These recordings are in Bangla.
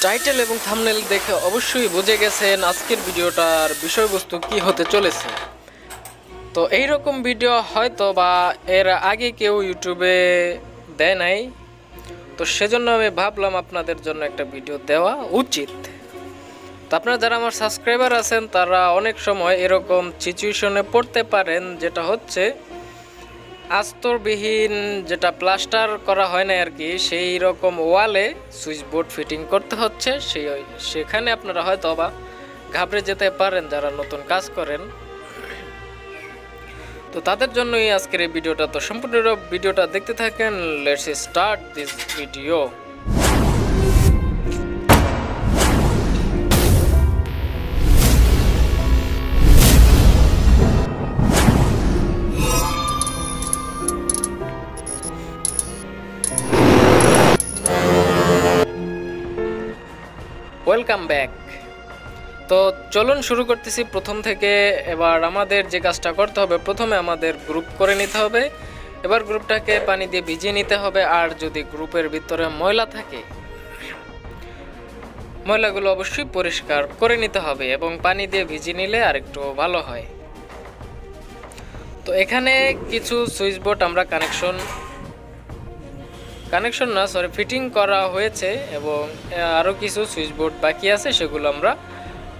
টাইটেল এবং থাম্বনেল দেখে অবশ্যই বুঝে গেছেন আজকের ভিডিওটার বিষয়বস্তু কি হতে চলেছে। তো এই রকম ভিডিও হয়তো বা এর আগে কেউ ইউটিউবে দেয় নাই, তো সেজন্য আমি ভাবলাম আপনাদের জন্য একটা ভিডিও দেওয়া উচিত। তো আপনারা যারা আমার সাবস্ক্রাইবার আছেন তারা অনেক সময় এরকম সিচুয়েশনে পড়তে পারেন, যেটা হচ্ছে আস্তরবিহীন যেটা প্লাস্টার করা হয় না আর কি, সেই রকম ওয়ালে সুইচ বোর্ড ফিটিং করতে হচ্ছে। সেখানে আপনারা হয়তো বা ঘাবড়ে যেতে পারেন যারা নতুন কাজ করেন। তো তাদের জন্যই আজকের এই ভিডিওটা। তো সম্পূর্ণ ভিডিওটা দেখতে থাকেন। Let's start this video. Welcome back. তো চলুন শুরু করতেছি প্রথম থেকে। এবার আমাদের যে কাজটা করতে হবে, প্রথমে আমাদের গ্রুপ করে নিতে হবে। এবার গ্রুপটাকে পানি দিয়ে ভিজিয়ে নিতে হবে। আর যদি গ্রুপের ভিতরে ময়লা থাকে, ময়লাগুলো অবশ্যই পরিষ্কার করে নিতে হবে এবং পানি দিয়ে ভিজিয়ে নিলে আরেকটু ভালো হয়। তো এখানে কিছু সুইচ বোর্ড আমরা ফিটিং করা হয়েছে এবং আরও কিছু সুইচ বোর্ড বাকি আছে, সেগুলো আমরা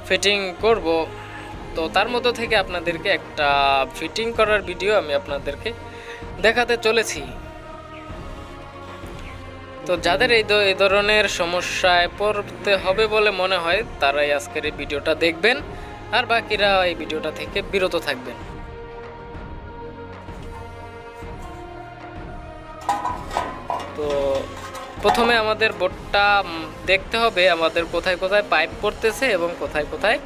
ফিটিং করব। তো তার মধ্য থেকে আপনাদেরকে একটা ফিটিং করার ভিডিও আমি আপনাদেরকে দেখাতে চলেছি। তো যাদের এই ধরনের সমস্যায় পড়তে হবে বলে মনে হয় তারাই আজকের এই ভিডিওটা দেখবেন, আর বাকিরা এই ভিডিওটা থেকে বিরত থাকবেন। তো প্রথমে আমাদের বোর্ডটা দেখতে হবে আমাদের কোথায় কোথায় পাইপ পড়তেছে এবং কোথায় কোথায়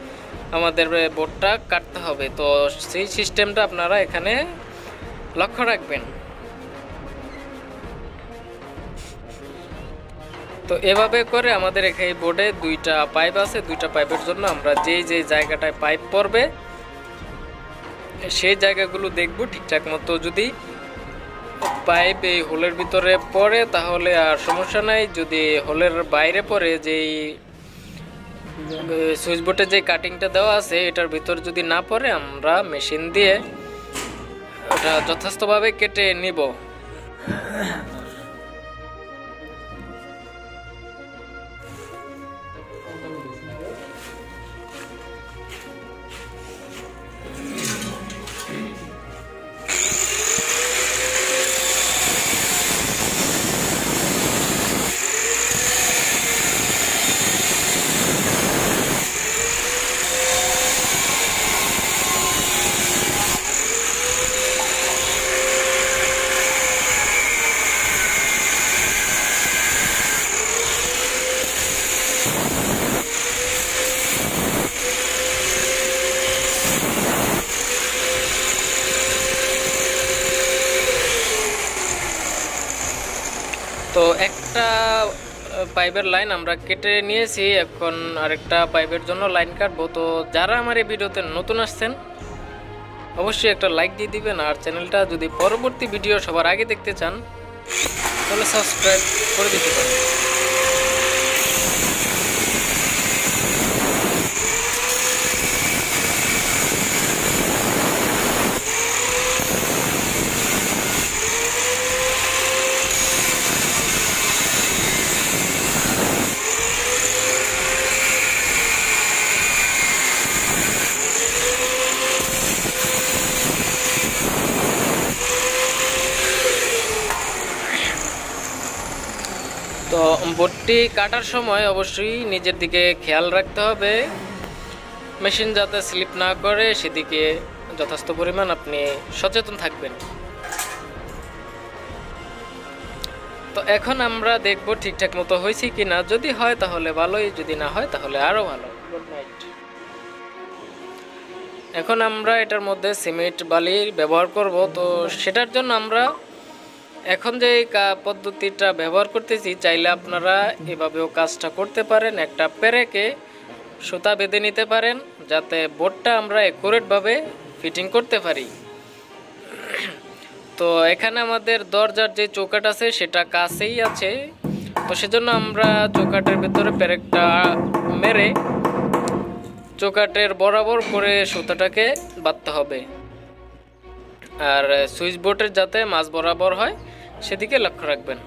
আমাদের বোর্ডটা কাটতে হবে। তো সেই সিস্টেমটা আপনারা এখানে লক্ষ্য রাখবেন। তো এভাবে করে আমাদের এখানে বোর্ডে দুইটা পাইপ আছে। দুইটা পাইপের জন্য আমরা যেই জায়গাটায় পাইপ পড়বে সেই জায়গাগুলো দেখব ঠিকঠাক মতো। যদি পাইপ এই হোলের ভিতরে পড়ে তাহলে আর সমস্যা নাই। যদি হোলের বাইরে পড়ে, যেই সুইচ বোর্ডে যে কাটিংটা দেওয়া আছে এটার ভিতর যদি না পড়ে, আমরা মেশিন দিয়ে ওটা যথাযথভাবে কেটে নিব। তো একটা পাইপের লাইন আমরা কেটে নিয়েছি, এখন আরেকটা পাইপের জন্য লাইন কাটবো। তো যারা আমার এই ভিডিওতে নতুন আসছেন অবশ্যই একটা লাইক দিয়ে দিবেন, আর চ্যানেলটা যদি পরবর্তী ভিডিও সবার আগে দেখতে চান তাহলে সাবস্ক্রাইব করে দিতে পারেন। তো বোর্ডটি কাটার সময় অবশ্যই নিজের দিকে খেয়াল রাখতে হবে, মেশিন যাতে স্লিপ না করে সেদিকে যথেষ্ট পরিমাণ আপনি সচেতন থাকবেন। তো এখন আমরা দেখব ঠিকঠাক মতো হয়েছে কি না। যদি হয় তাহলে ভালোই, যদি না হয় তাহলে আরও ভালো। Good night. এখন আমরা এটার মধ্যে সিমেন্ট বালি ব্যবহার করব। তো সেটার জন্য আমরা এখন যে পদ্ধতিটা ব্যবহার করতেছি, চাইলে আপনারা এভাবেও কাজটা করতে পারেন। একটা পেরেকে সুতা বেঁধে নিতে পারেন যাতে বোর্ডটা আমরা অ্যাকুরেটভাবে ফিটিং করতে পারি। তো এখানে আমাদের দরজার যে চৌকাট আছে সেটা কাছেই আছে, তো সেজন্য আমরা চৌকাঠের ভেতরে পেরেকটা মেরে চৌকাঠের বরাবর করে সুতাটাকে বাঁধতে হবে, আর সুইচ বোর্ডের যাতে মাঝ বরাবর হয় সেদিকে লক্ষ্য রাখবেন।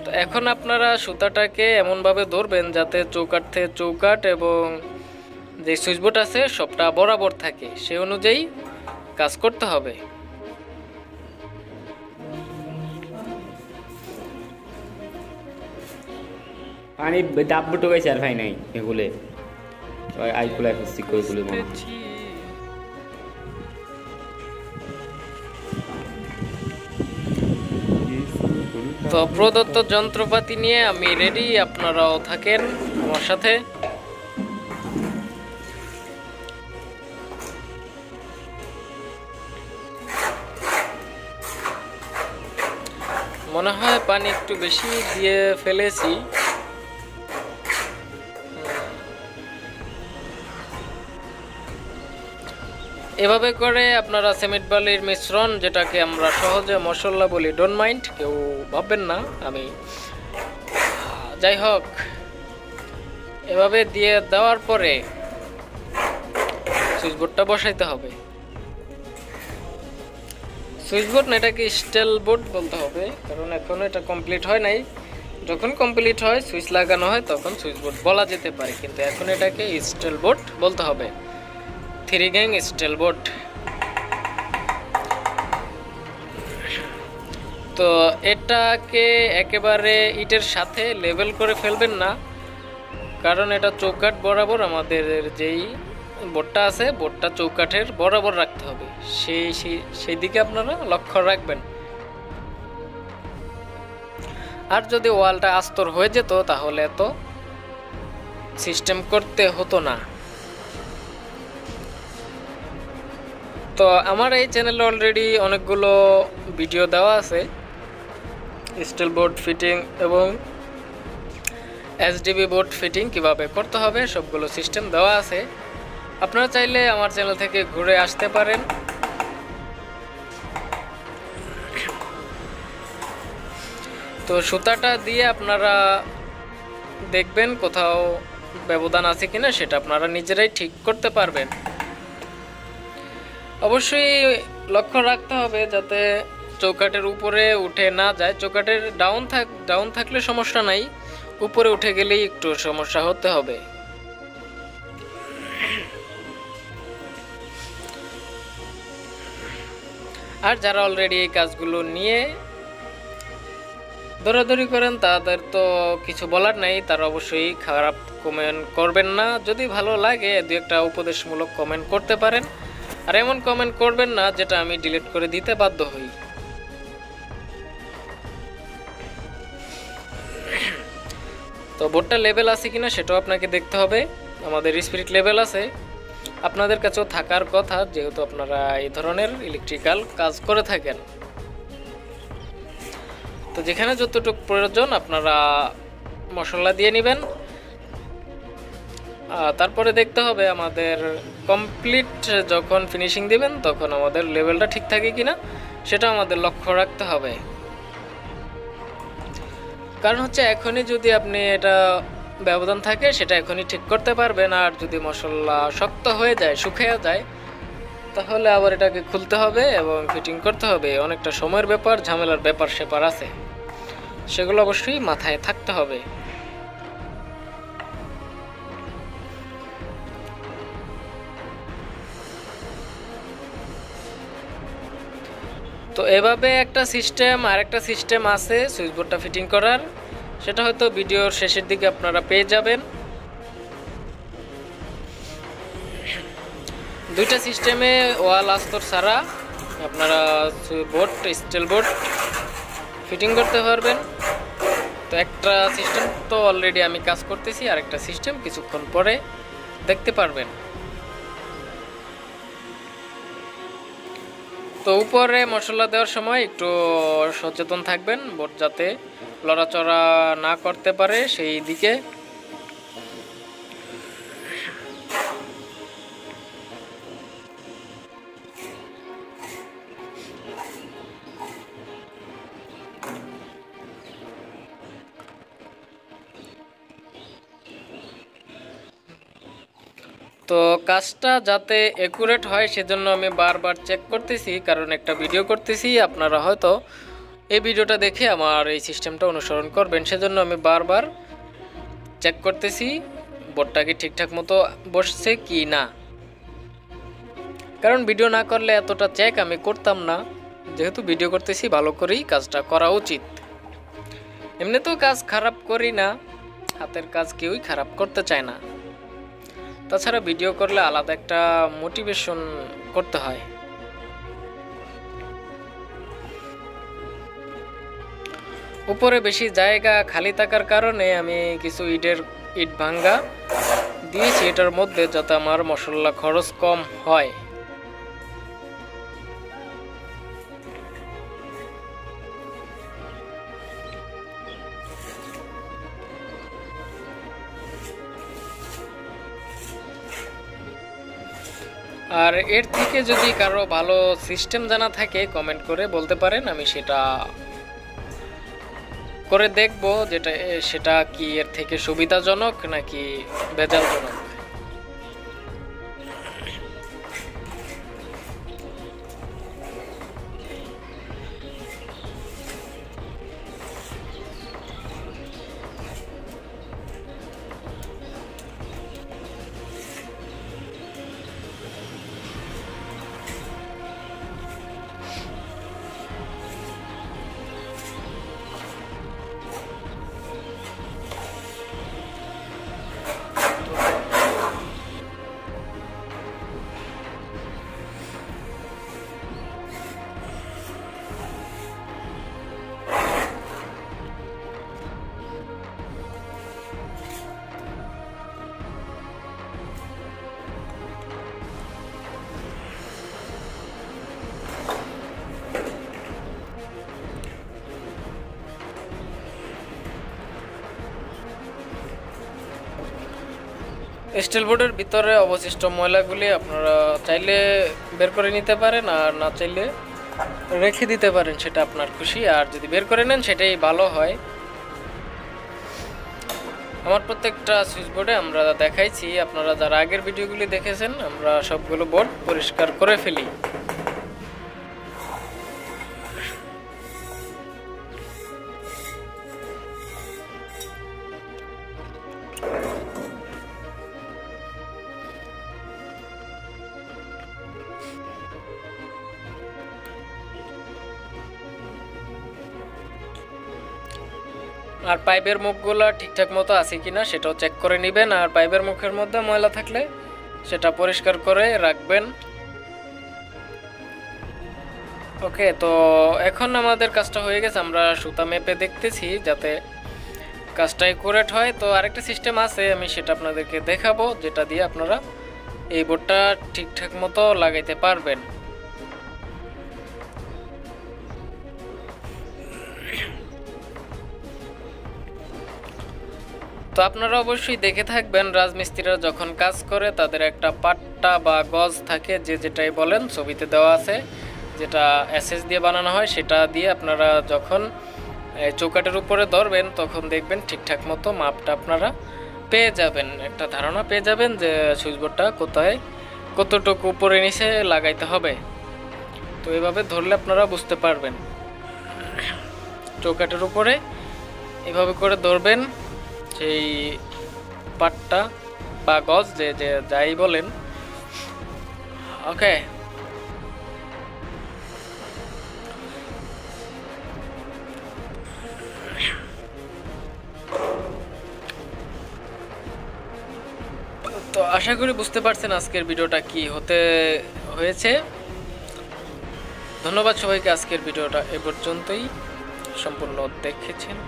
তো এখন আপনারা সুতাটাকে এমনভাবে ধরবেন যাতে চৌকাঠ থেকে চৌকাঠ এবং যে সুইচ বোর্ড আছে সবটা বরাবর থাকে, সেই অনুযায়ী কাজ করতে হবে। পানি ডাব বুটো গেছে আর ভাই নাই এগুলো আইগুলো খুঁজছি কইগুলো মনে তো প্রদত্ত যন্ত্রপাতি নিয়ে আমি রেডি, আপনারাও থাকেন আমার সাথে। মনে হয় পানি একটু বেশি দিয়ে ফেলেছি। এভাবে করে আপনারা সিমেন্ট বালির মিশ্রণ, যেটাকে আমরা সহজে মশলা বলি, ডোন্ট মাইন্ড, কেউ ভাববেন না। আমি যাই হোক, এভাবে দিয়ে দেওয়ার পরে সুইচ বোর্ডটা বসাইতে হবে। সুইচ বোর্ড না, এটাকে স্টিল বোর্ড বলতে হবে, কারণ এখনো এটা কমপ্লিট হয় নাই। যখন কমপ্লিট হয়, সুইচ লাগানো হয়, তখন সুইচ বোর্ড বলা যেতে পারে, কিন্তু এখন এটাকে স্টিল বোর্ড বলতে হবে। 3 গ্যাং স্টিল বোর্ড। তো এটাকে একেবারে ইটের সাথে লেভেল করে ফেলবেন না, কারণ এটা চৌকাঠ বরাবর আমাদের যেই বোর্ডটা আছে, বোর্ডটা চৌকাঠের বরাবর রাখতে হবে, সেই দিকে আপনারা লক্ষ্য রাখবেন। আর যদি ওয়ালটা আস্তর হয়ে যেত তাহলে এত সিস্টেম করতে হতো না। তো আমার এই চ্যানেলে অলরেডি অনেকগুলো ভিডিও দেওয়া আছে স্টিল বোর্ড ফিটিং এবং এসডিবি বোর্ড ফিটিং কিভাবে করতে হবে, সবগুলো সিস্টেম দেওয়া আছে। আপনারা চাইলে আমার চ্যানেল থেকে ঘুরে আসতে পারেন। তো সুতাটা দিয়ে আপনারা দেখবেন কোথাও ব্যবধান আছে কিনা, সেটা আপনারা নিজেরাই ঠিক করতে পারবেন। অবশ্যই লক্ষ্য রাখতে হবে যাতে চৌকাঠের উপরে উঠে না যায়। চৌকাঠের ডাউন থাকলে সমস্যা নাই, উপরে উঠে গেলেই একটু সমস্যা হতে হবে। আর যারা অলরেডি এই কাজগুলো নিয়ে দৌড়াদৌড়ি করেন তাদের তো কিছু বলার নাই, তারা অবশ্যই খারাপ কমেন্ট করবেন না। যদি ভালো লাগে 2-একটা উপদেশমূলক কমেন্ট করতে পারেন, আর এমন কমেন্ট করবেন না যেটা আমি ডিলিট করে দিতে বাধ্য হই। তো বোর্ডটা লেভেল আছে কিনা সেটাও আপনাকে দেখতে হবে। আমাদের স্পিরিট লেভেল আছে, আপনাদের কাছেও থাকার কথা, যেহেতু আপনারা এই ধরনের ইলেকট্রিক্যাল কাজ করে থাকেন। তো যেখানে যতটুকু প্রয়োজন আপনারা মশলা দিয়ে নেবেন। তারপরে দেখতে হবে আমাদের কমপ্লিট যখন ফিনিশিং দিবেন তখন আমাদের লেভেলটা ঠিক থাকে কিনা, সেটা আমাদের লক্ষ্য রাখতে হবে। কারণ হচ্ছে এখনই যদি আপনি এটা ব্যবধান থাকে সেটা এখনই ঠিক করতে পারবেন, আর যদি মশলা শক্ত হয়ে যায়, শুকিয়ে যায়, তাহলে আবার এটাকে খুলতে হবে এবং ফিটিং করতে হবে। অনেকটা সময়ের ব্যাপার, ঝামেলার ব্যাপার স্যাপার আছে, সেগুলো অবশ্যই মাথায় থাকতে হবে। তো এভাবে একটা সিস্টেম, আর একটা সিস্টেম আছে সুইচ বোর্ডটা ফিটিং করার, সেটা হয়তো ভিডিওর শেষের দিকে আপনারা পেয়ে যাবেন। দুইটা সিস্টেমে ওয়াল আস্তর ছাড়া আপনারা বোর্ড, স্টিল বোর্ড ফিটিং করতে পারবেন। তো একটা সিস্টেম তো অলরেডি আমি কাজ করতেছি, আর একটা সিস্টেম কিছুক্ষণ পরে দেখতে পারবেন। তো উপরে মশলা দেওয়ার সময় একটু সচেতন থাকবেন, বোর্ড যাতে লড়াচড়া না করতে পারে সেই দিকে। তো কাজটা যাতে অ্যাকুরেট হয় সেজন্য আমি বারবার চেক করতেছি, কারণ একটা ভিডিও করতেছি, আপনারা হয়তো এই ভিডিওটা দেখে আমার এই সিস্টেমটা অনুসরণ করবেন, সেজন্য আমি বারবার চেক করতেছি বোর্ডটা কি ঠিকঠাক মতো বসছে কি না। কারণ ভিডিও না করলে এতটা চেক আমি করতাম না, যেহেতু ভিডিও করতেছি ভালো করেই কাজটা করা উচিত। এমনিতেও কাজ খারাপ করি না, হাতের কাজ কেউই খারাপ করতে চায় না। তাছাড়া ভিডিও করলে আলাদা একটা মোটিভেশন করতে হয়। উপরে বেশি জায়গা খালি থাকার কারণে আমি কিছু ইট ভাঙ্গা দিয়েছি এটার মধ্যে, যাতে আমার মশলা খরচ কম হয়। আর এর থেকে যদি কারো ভালো সিস্টেম জানা থাকে কমেন্ট করে বলতে পারেন, আমি সেটা করে দেখব সেটা কি এর থেকে সুবিধাজনক নাকি ভেজালজনক। স্টিল বোর্ডের ভিতরে অবশিষ্ট ময়লাগুলি আপনারা চাইলে বের করে নিতে পারেন, আর না চাইলে রেখে দিতে পারেন, সেটা আপনার খুশি। আর যদি বের করে নেন সেটাই ভালো হয়। আমার প্রত্যেকটা সুইচ বোর্ডে আমরা দেখাইছি, আপনারা যারা আগের ভিডিওগুলি দেখেছেন, আমরা সবগুলো বোর্ড পরিষ্কার করে ফেলি। আর পাইপের মুখগুলো ঠিকঠাক মতো আছে কিনা সেটাও চেক করে নেবেন। আর পাইপের মুখের মধ্যে ময়লা থাকলে সেটা পরিষ্কার করে রাখবেন। ওকে, তো এখন আমাদের কাজটা হয়ে গেছে। আমরা সুতা মেপে দেখতেছি যাতে কাজটা অ্যাকুরেট হয়। তো আরেকটা সিস্টেম আছে, আমি সেটা আপনাদেরকে দেখাবো, যেটা দিয়ে আপনারা এই বোর্ডটা ঠিকঠাক মতো লাগাইতে পারবেন। তো আপনারা অবশ্যই দেখে থাকবেন, রাজমিস্ত্রিরা যখন কাজ করে তাদের একটা পাট্টা বা গজ থাকে, যেটাই বলেন, ছবিতে দেওয়া আছে, যেটা এসএস দিয়ে বানানো হয়, সেটা দিয়ে আপনারা যখন চৌকাঠের উপরে ধরবেন তখন দেখবেন ঠিকঠাক মতো মাপটা আপনারা পেয়ে যাবেন, একটা ধারণা পেয়ে যাবেন যে সুইচ বোর্ডটা কোথায় কতটুকু উপরে নিচে লাগাইতে হবে। তো এইভাবে ধরলে আপনারা বুঝতে পারবেন। চৌকাঠের উপরে এভাবে করে ধরবেন, সেই পাটটা বা গজ যে যাই বলেন। ওকে, তো আশা করি বুঝতে পারছেন আজকের ভিডিওটা কি হতে হয়েছে। ধন্যবাদ সবাইকে, আজকের ভিডিওটা এ পর্যন্তই সম্পূর্ণ দেখেছেন।